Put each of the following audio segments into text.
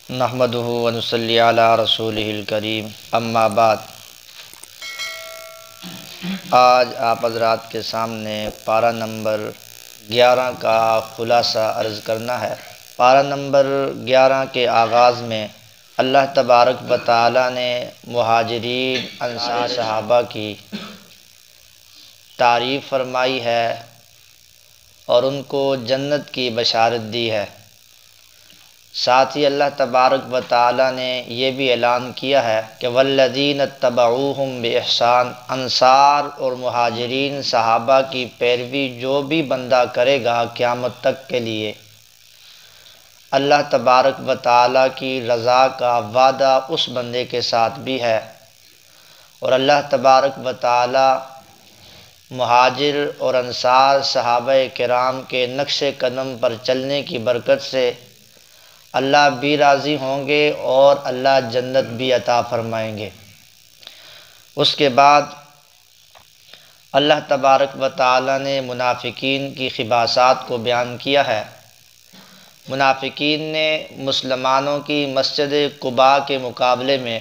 نحمدہ ونصلی علی رسولہ الکریم، اما بعد۔ آج آپ حضرات کے سامنے پارہ نمبر 11 کا خلاصہ عرض کرنا ہے۔ پارہ نمبر 11 کے آغاز میں اللہ تبارک و تعالی نے مہاجرین انصار صحابہ کی تعریف فرمائی ہے اور ان کو جنت کی بشارت دی ہے۔ ساتھ ہی اللہ تبارک و تعالی نے یہ بھی اعلان کیا ہے کہ والذین اتبعوہم بإحسان، انصار اور مہاجرین صحابہ کی پیروی جو بھی بندہ کرے گا قیامت تک کے لیے، اللہ تبارک و تعالی کی رضا کا وعدہ اس بندے کے ساتھ بھی ہے، اور اللہ تبارک و تعالی مہاجر اور انصار صحابہ کرام کے نقش قدم پر چلنے کی برکت سے اللہ بھی راضی ہوں گے اور اللہ جنت بھی عطا فرمائیں گے۔ اس کے بعد اللہ تبارک و تعالی نے منافقین کی خباثات کو بیان کیا ہے۔ منافقین نے مسلمانوں کی مسجد قباء کے مقابلے میں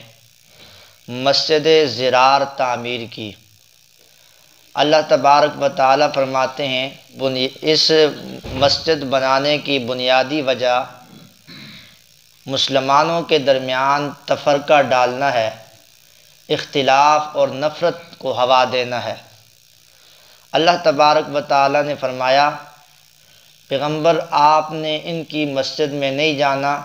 مسجد ضرار تعمیر کی۔ اللہ تبارک و تعالی فرماتے ہیں اس مسجد بنانے کی بنیادی وجہ مسلمانوں کے درمیان تفرقہ ڈالنا ہے، اختلاف اور نفرت کو ہوا دینا ہے۔ اللہ تبارک و تعالی نے فرمایا پیغمبر آپ نے ان کی مسجد میں نہیں جانا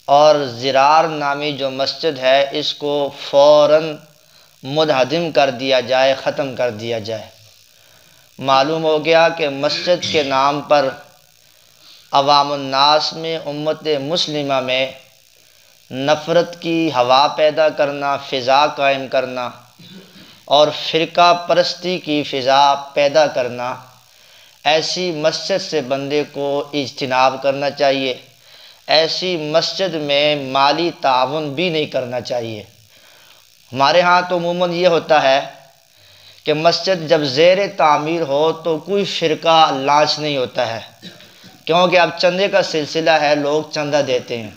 اور ضرار نامی جو مسجد ہے اس کو فوراً منہدم کر دیا جائے، ختم کر دیا جائے۔ معلوم ہو گیا کہ مسجد کے نام پر عوام الناس میں، امت مسلمہ میں نفرت کی ہوا پیدا کرنا، فضا قائم کرنا اور فرقہ پرستی کی فضا پیدا کرنا، ایسی مسجد سے بندے کو اجتناب کرنا چاہیے۔ ایسی مسجد میں مالی تعاون بھی نہیں کرنا چاہیے۔ ہمارے ہاں تو عموماً یہ ہوتا ہے کہ مسجد جب زیر تعمیر ہو تو کوئی فرقہ لانچ نہیں ہوتا ہے، کیونکہ اب چندے کا سلسلہ ہے، لوگ چندہ دیتے ہیں۔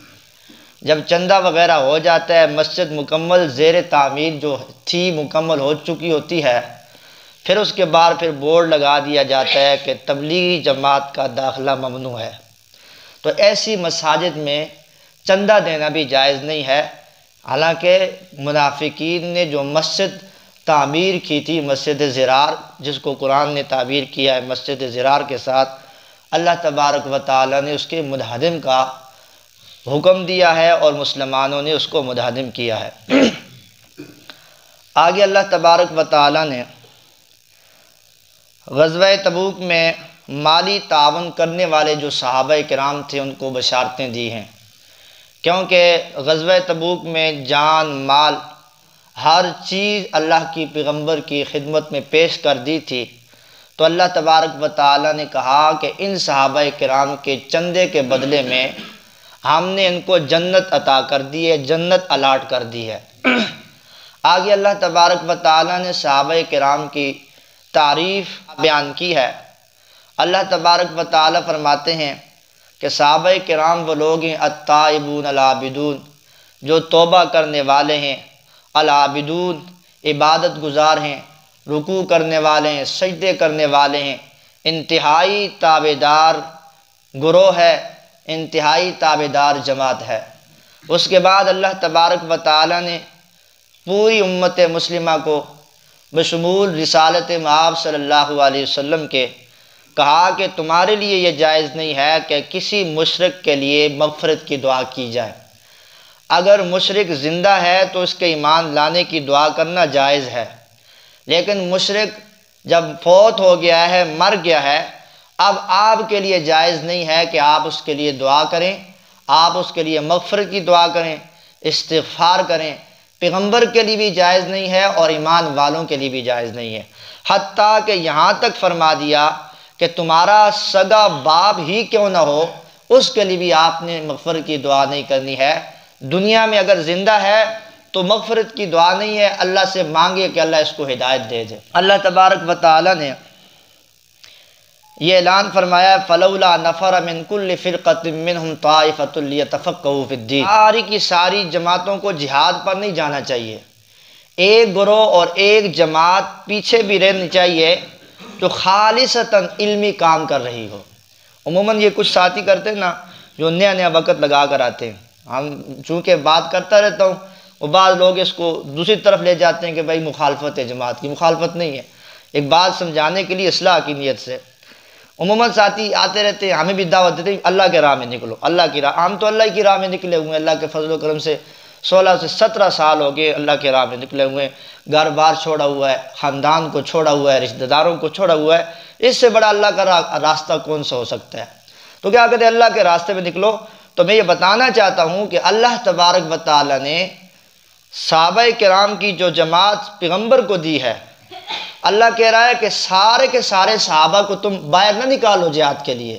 جب چندہ وغیرہ ہو جاتا ہے، مسجد مکمل زیر تعمیر جو تھی مکمل ہو چکی ہوتی ہے، پھر اس کے بعد پھر بورڈ لگا دیا جاتا ہے کہ تبلیغی جماعت کا داخلہ ممنوع ہے۔ تو ایسی مساجد میں چندہ دینا بھی جائز نہیں ہے۔ حالانکہ منافقین نے جو مسجد تعمیر کی تھی، مسجد ضرار، جس کو قرآن نے تعبیر کیا ہے مسجد ضرار کے ساتھ، اللہ تبارک و تعالی نے اس کے منہدم کا حکم دیا ہے اور مسلمانوں نے اس کو منہدم کیا ہے۔ آگے اللہ تبارک و تعالی نے غزوہ تبوک میں مالی تعاون کرنے والے جو صحابہ کرام تھے ان کو بشارتیں دی ہیں، کیونکہ غزوہ تبوک میں جان مال ہر چیز اللہ کی پیغمبر کی خدمت میں پیش کر دی تھی، تو اللہ تبارک و تعالی نے کہا کہ ان صحابہ کرام کے چندے کے بدلے میں ہم نے ان کو جنت عطا کر دی ہے، جنت الاٹ کر دی ہے۔ آگے اللہ تبارک و تعالی نے صحابہ کرام کی تعریف بیان کی ہے۔ اللہ تبارک و تعالی فرماتے ہیں کہ صحابہ کرام وہ لوگ ہیں التائبون العابدون، جو توبہ کرنے والے ہیں، العابدون عبادت گزار ہیں، رکوع کرنے والے ہیں، سجدے کرنے والے ہیں، انتہائی تابعدار گروہ ہے، انتہائی تابعدار جماعت ہے۔ اس کے بعد اللہ تبارک و تعالی نے پوری امت مسلمہ کو بشمول رسالت مآب صلی اللہ علیہ وسلم کے کہا کہ تمہارے لیے یہ جائز نہیں ہے کہ کسی مشرک کے لیے مغفرت کی دعا کی جائے۔ اگر مشرک زندہ ہے تو اس کے ایمان لانے کی دعا کرنا جائز ہے، لیکن مشرک جب فوت ہو گیا ہے، مر گیا ہے، اب آپ کے لیے جائز نہیں ہے کہ آپ اس کے لیے دعا کریں، آپ اس کے لیے مغفرت کی دعا کریں، استغفار کریں۔ پیغمبر کے لیے بھی جائز نہیں ہے اور ایمان والوں کے لیے بھی جائز نہیں ہے، حتیٰ کہ یہاں تک فرما دیا کہ تمہارا سگا باپ ہی کیوں نہ ہو اس کے لیے بھی آپ نے مغفرت کی دعا نہیں کرنی ہے۔ دنیا میں اگر زندہ ہے تو مغفرت کی دعا نہیں ہے، اللہ سے مانگے کہ اللہ اس کو ہدایت دے دے۔ اللہ تبارک و تعالی نے یہ اعلان فرمایا فلولا نفر من کل فرقۃ منہم طائفۃ لیتفقہوا فی الدین، ساری کی ساری جماعتوں کو جہاد پر نہیں جانا چاہیے، ایک گروہ اور ایک جماعت پیچھے بھی رہنی چاہیے جو خالصتاً علمی کام کر رہی ہو۔ عموماً یہ کچھ ساتھی کرتے ہیں نا جو نیا نیا وقت لگا کر آتے ہیں، ہم چونکہ بات کرتا رہتا ہوں وہ بعض لوگ اس کو دوسری طرف لے جاتے ہیں کہ بھائی مخالفت ہے، جماعت کی مخالفت نہیں ہے، ایک بات سمجھانے کے لیے اصلاح کی نیت سے عموماً ساتھی آتے رہتے ہیں، ہمیں بھی دعوت دیتے ہیں اللہ کے راہ میں نکلو، اللہ کی راہ، ہم تو اللہ کی راہ میں نکلے ہوئے ہیں، اللہ کے فضل و کرم سے 16 سے 17 سال ہو گئے اللہ کے راہ میں نکلے ہوئے ہیں، گھر بار چھوڑا ہوا ہے، خاندان کو چھوڑا ہوا ہے، رشتہ داروں کو چھوڑا ہوا ہے، اس سے بڑا اللہ کا راستہ کون سا ہو سکتا ہے؟ تو کیا کہتے ہیں اللہ کے راستے میں نکلو۔ تو میں یہ بتانا چاہتا ہوں کہ اللہ تبارک و تعالی نے صحابہ کرام کی جو جماعت پیغمبر کو دی ہے، اللہ کہہ رہا ہے کہ سارے کے سارے صحابہ کو تم باہر نہ نکالو جہاد کے لیے،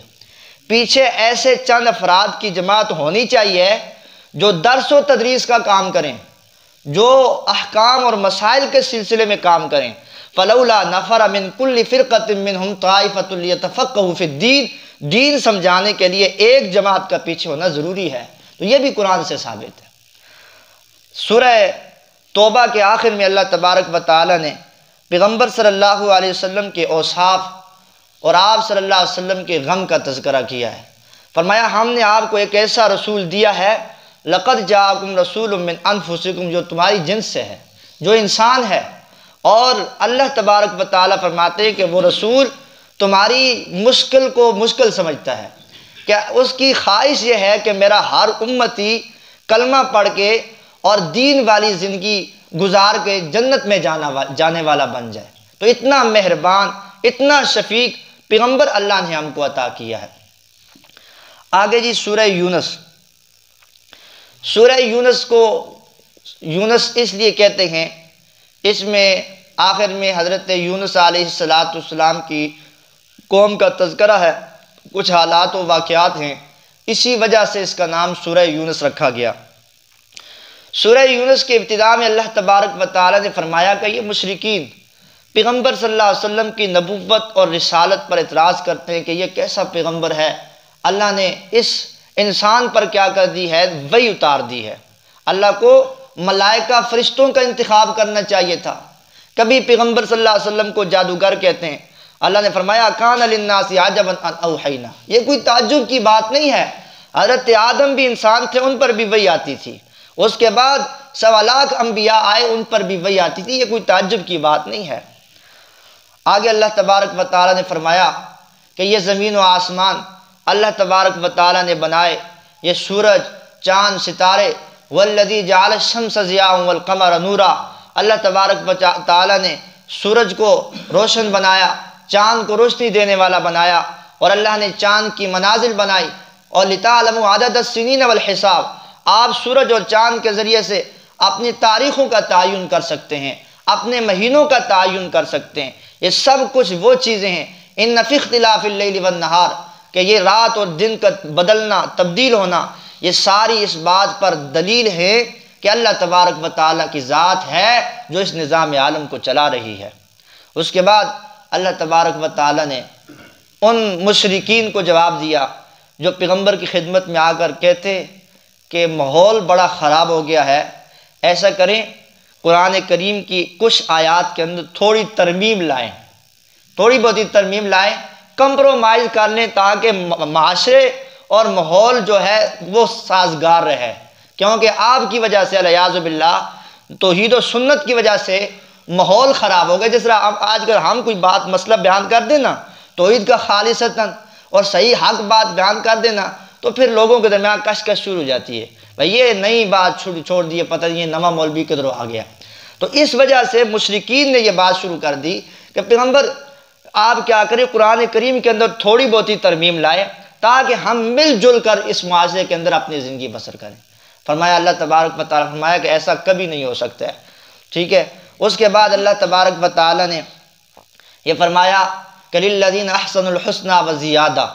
پیچھے ایسے چند افراد کی جماعت ہونی چاہیے جو درس و تدریس کا کام کریں، جو احکام اور مسائل کے سلسلے میں کام کریں۔ فلولا نفر من کل فرقۃ منہم طائفۃ لیتفقہوا فی الدین، دین سمجھانے کے لیے ایک جماعت کا پیچھے ہونا ضروری ہے، تو یہ بھی قرآن سے ثابت ہے۔ سورہ توبہ کے آخر میں اللہ تبارک و تعالی نے پیغمبر صلی اللہ علیہ وسلم کے اوصاف اور آپ صلی اللہ علیہ وسلم کے غم کا تذکرہ کیا ہے۔ فرمایا ہم نے آپ کو ایک ایسا رسول دیا ہے لقد جاءکم رسول من انفسکم، جو تمہاری جنس سے ہے، جو انسان ہے، اور اللہ تبارک و تعالی فرماتے ہیں کہ وہ رسول تمہاری مشکل کو مشکل سمجھتا ہے، کہ اس کی خواہش یہ ہے کہ میرا ہر امتی کلمہ پڑھ کے اور دین والی زندگی گزار کے جنت میں جانے والا بن جائے۔ تو اتنا مہربان، اتنا شفیق پیغمبر اللہ نے ہم کو عطا کیا ہے۔ آگے جی سورہ یونس، سورہ یونس کو یونس اس لیے کہتے ہیں، اس میں آخر میں حضرت یونس علیہ السلام کی قوم کا تذکرہ ہے، کچھ حالات و واقعات ہیں، اسی وجہ سے اس کا نام سورہ یونس رکھا گیا۔ سورہ یونس کے ابتدا میں اللہ تبارک و تعالی نے فرمایا کہ یہ مشرکین پیغمبر صلی اللہ علیہ وسلم کی نبوت اور رسالت پر اعتراض کرتے ہیں کہ یہ کیسا پیغمبر ہے، اللہ نے اس انسان پر کیا کر دی ہے، وحی اتار دی ہے۔ اللہ کو ملائکہ فرشتوں کا انتخاب کرنا چاہیے تھا، کبھی پیغمبر صلی اللہ علیہ وسلم کو جادوگر کہتے ہیں۔ اللہ نے فرمایا کان للناس عجبا ان اوحینا، یہ کوئی تعجب کی بات نہیں ہے، حضرت آدم بھی انسان تھے، ان پر بھی وحی آتی تھی، اس کے بعد 1.25 لاکھ انبیاء آئے، ان پر بھی وحی آتی تھی، یہ کوئی تعجب کی بات نہیں ہے۔ آگے اللہ تبارک و تعالی نے فرمایا کہ یہ زمین و آسمان اللہ تبارک و تعالی نے بنائے، یہ سورج، چاند، ستارے، والذی جعل الشمس ضیاء والقمر نورا، اللہ تبارک و تعالی نے سورج کو روشن بنایا، چاند کو روشنی دینے والا بنایا، اور اللہ نے چاند کی منازل بنائی، اور لتعلموا عدد السنین والحساب، آپ سورج اور چاند کے ذریعے سے اپنی تاریخوں کا تعین کر سکتے ہیں، اپنے مہینوں کا تعین کر سکتے ہیں، یہ سب کچھ وہ چیزیں ہیں۔ ان فی اختلاف اللیل والنہار، کہ یہ رات اور دن کا بدلنا، تبدیل ہونا، یہ ساری اس بات پر دلیل ہے کہ اللہ تبارک و تعالیٰ کی ذات ہے جو اس نظام عالم کو چلا رہی ہے۔ اس کے بعد اللہ تبارک و تعالیٰ نے ان مشرکین کو جواب دیا جو پیغمبر کی خدمت میں آ کر کہتے کہ ماحول بڑا خراب ہو گیا ہے، ایسا کریں قرآن کریم کی کچھ آیات کے اندر تھوڑی ترمیم لائیں، تھوڑی بہت ترمیم لائیں، کمپرومائز کر لیں تاکہ معاشرے اور ماحول جو ہے وہ سازگار رہے، کیونکہ آپ کی وجہ سے الیاذ باللہ توحید و سنت کی وجہ سے ماحول خراب ہو گیا۔ جس طرح آج کل ہم کوئی بات مسئلہ بیان کر دیں نا توحید کا خالصتاً اور صحیح حق بات بیان کر دینا تو پھر لوگوں کے درمیان کشکش شروع ہو جاتی ہے، بھئی یہ نئی بات چھوڑ دی، پتہ نہیں یہ نواں مولوی کدھروں آ گیا۔ تو اس وجہ سے مشرکین نے یہ بات شروع کر دی کہ پیغمبر آپ کیا کریں قرآن کریم کے اندر تھوڑی بہت ترمیم لائے تاکہ ہم مل جل کر اس معاشرے کے اندر اپنی زندگی بسر کریں۔ فرمایا اللہ تبارک و تعالیٰ فرمایا کہ ایسا کبھی نہیں ہو سکتا ہے، ٹھیک ہے۔ اس کے بعد اللہ تبارک و تعالیٰ نے یہ فرمایا کہ للذین احسنوا الحسنى وزیادہ،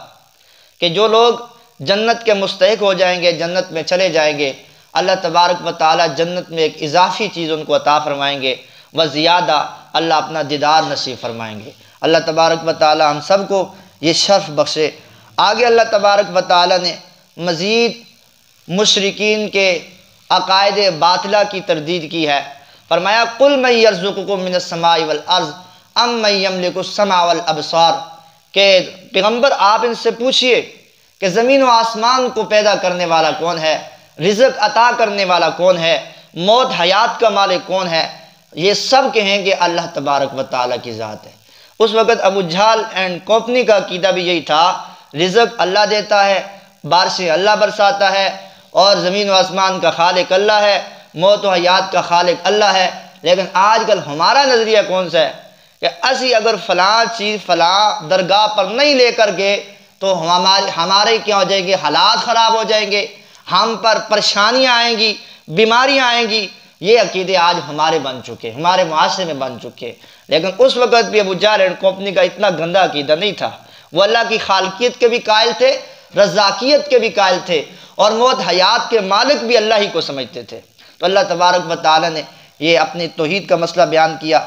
کہ جو لوگ جنت کے مستحق ہو جائیں گے، جنت میں چلے جائیں گے، اللہ تبارک و تعالیٰ جنت میں ایک اضافی چیز ان کو عطا فرمائیں گے، وزیادہ اللہ اپنا دیدار نصیب فرمائیں گے۔ اللہ تبارک و تعالیٰ ہم سب کو یہ شرف بخشے۔ آگے اللہ تبارک و تعالی نے مزید مشرکین کے عقائد باطلہ کی تردید کی ہے۔ فرمایا قُلْ مَن يَرْزُقُكُم مِّنَ السَّمَاءِ وَالْأَرْضِ أَمَّن يَمْلِكُ السَّمْعَ وَالْأَبْصَارَ، کہ پیغمبر آپ ان سے پوچھئے کہ زمین و آسمان کو پیدا کرنے والا کون ہے، رزق عطا کرنے والا کون ہے، موت حیات کا مالک کون ہے؟ یہ سب کہیں کہ اللہ تبارک و تعالیٰ کی ذات ہے۔ اس وقت ابو جہل اینڈ کمپنی کا عقیدہ بھی یہی تھا، رزق اللہ دیتا ہے، بارشیں اللہ برساتا ہے، اور زمین و آسمان کا خالق اللہ ہے، موت و حیات کا خالق اللہ ہے۔ لیکن آج کل ہمارا نظریہ کون سا ہے کہ اسی اگر فلاں چیز فلاں درگاہ پر نہیں لے کر گئے تو ہمارے کیا ہو جائیں گے، حالات خراب ہو جائیں گے، ہم پر پریشانیاں آئیں گی، بیماریاں آئیں گی۔ یہ عقیدے آج ہمارے بن چکے، ہمارے معاشرے میں بن چکے۔ لیکن اس وقت بھی ابو جہل اینڈ کمپنی کا اتنا گندا عقیدہ نہیں تھا، وہ اللہ کی خالقیت کے بھی قائل تھے، رزاقیت کے بھی قائل تھے، اور موت حیات کے مالک بھی اللہ ہی کو سمجھتے تھے۔ تو اللہ تبارک و تعالی نے یہ اپنی توحید کا مسئلہ بیان کیا۔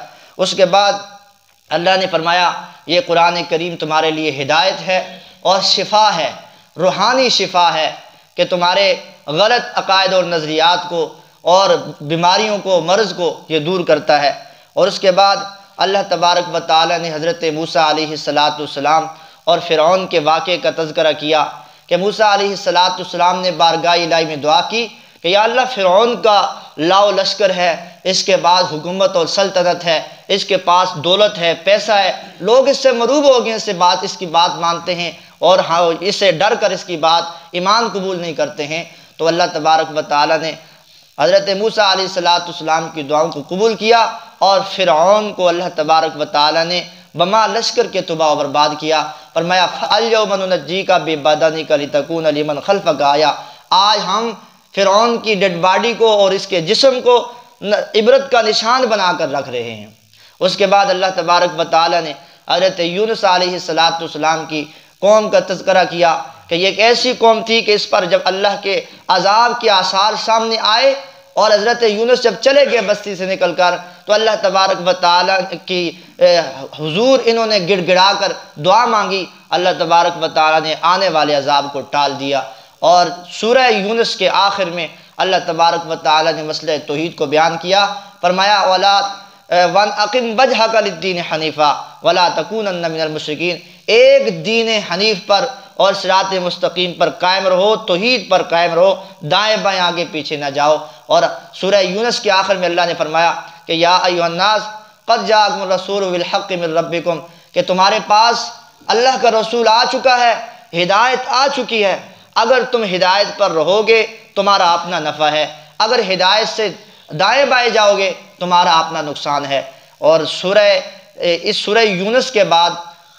اس کے بعد اللہ نے فرمایا یہ قرآن کریم تمہارے لیے ہدایت ہے اور شفا ہے، روحانی شفا ہے، کہ تمہارے غلط عقائد اور نظریات کو اور بیماریوں کو، مرض کو یہ دور کرتا ہے۔ اور اس کے بعد اللہ تبارک و تعالی نے حضرت موسیٰ علیہ السلام اور فرعون کے واقعے کا تذکرہ کیا کہ موسیٰ علیہ السلام نے بارگاہ الہی میں دعا کی کہ یا اللہ فرعون کا لاؤ لشکر ہے، اس کے بعد حکومت اور سلطنت ہے، اس کے پاس دولت ہے، پیسہ ہے، لوگ اس سے مروب ہو گئے، اس کی بات مانتے ہیں اور اس سے ڈر کر اس کی بات ایمان قبول نہیں کرتے ہیں۔ تو اللہ تبارک و تعالی نے حضرت موسیٰ علیہ السلام کی دعاؤں کو قبول کیا، اور فرعون کو اللہ تبارک و تعالی نے بما لشکر کے تباہ و برباد کیا۔ فرمایا فَالْيَوْمَ نُنَجِّيكَ بِبَدَنِكَ لِتَكُونَ لِمَنْ خَلْفَكَ آیَةً، آج ہم فرعون کی ڈیڈ باڈی کو اور اس کے جسم کو عبرت کا نشان بنا کر رکھ رہے ہیں۔ اس کے بعد اللہ تبارک و تعالی نے حضرت یونس علیہ السلام کی قوم کا تذکرہ کیا کہ یہ ایک ایسی قوم تھی کہ اس پر جب اللہ کے عذاب کے آثار سامنے آئے اور حضرت یونس جب چلے گئے بستی سے نکل کر، تو اللہ تبارک و تعالی کی حضور انہوں نے گڑ گڑا کر دعا مانگی، اللہ تبارک و تعالی نے آنے والے عذاب کو ٹال دیا۔ اور سورہ یونس کے آخر میں اللہ تبارک و تعالی نے مسئلہ توحید کو بیان کیا، فرمایا وَأَقِمْ وَجْهَكَ لِلدِّينِ حَنِيفًا وَلَا تَكُونَنَّ مِنَ الْمُشْرِكِينَ، ایک دین حنیف پر اور صراط مستقیم پر قائم رہو، توحید پر قائم رہو، دائیں بائیں آگے پیچھے نہ جاؤ۔ اور سورہ یونس کے آخر میں اللہ نے فرمایا کہ یا ایھا الناس قد جاءکم الرسول بالحق من ربکم، کہ تمہارے پاس اللہ کا رسول آ چکا ہے، ہدایت آ چکی ہے، اگر تم ہدایت پر رہو گے تمہارا اپنا نفع ہے، اگر ہدایت سے دائیں بائیں جاؤ گے تمہارا اپنا نقصان ہے۔ اور اس سورہ یونس کے بعد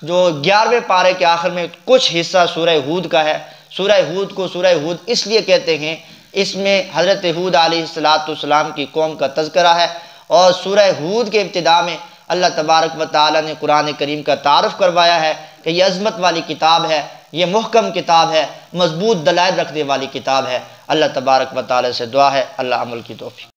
جو 11ویں پارے کے آخر میں کچھ حصہ سورہ ہود کا ہے، سورہ ہود کو سورہ ہود اس لیے کہتے ہیں، اس میں حضرت ہود علیہ السلام کی قوم کا تذکرہ ہے، اور سورہ ہود کے ابتدا میں اللہ تبارک و تعالی نے قرآن کریم کا تعارف کروایا ہے کہ یہ عظمت والی کتاب ہے، یہ محکم کتاب ہے، مضبوط دلائل رکھنے والی کتاب ہے۔ اللہ تبارک و تعالی سے دعا ہے اللہ عمل کی توفیق۔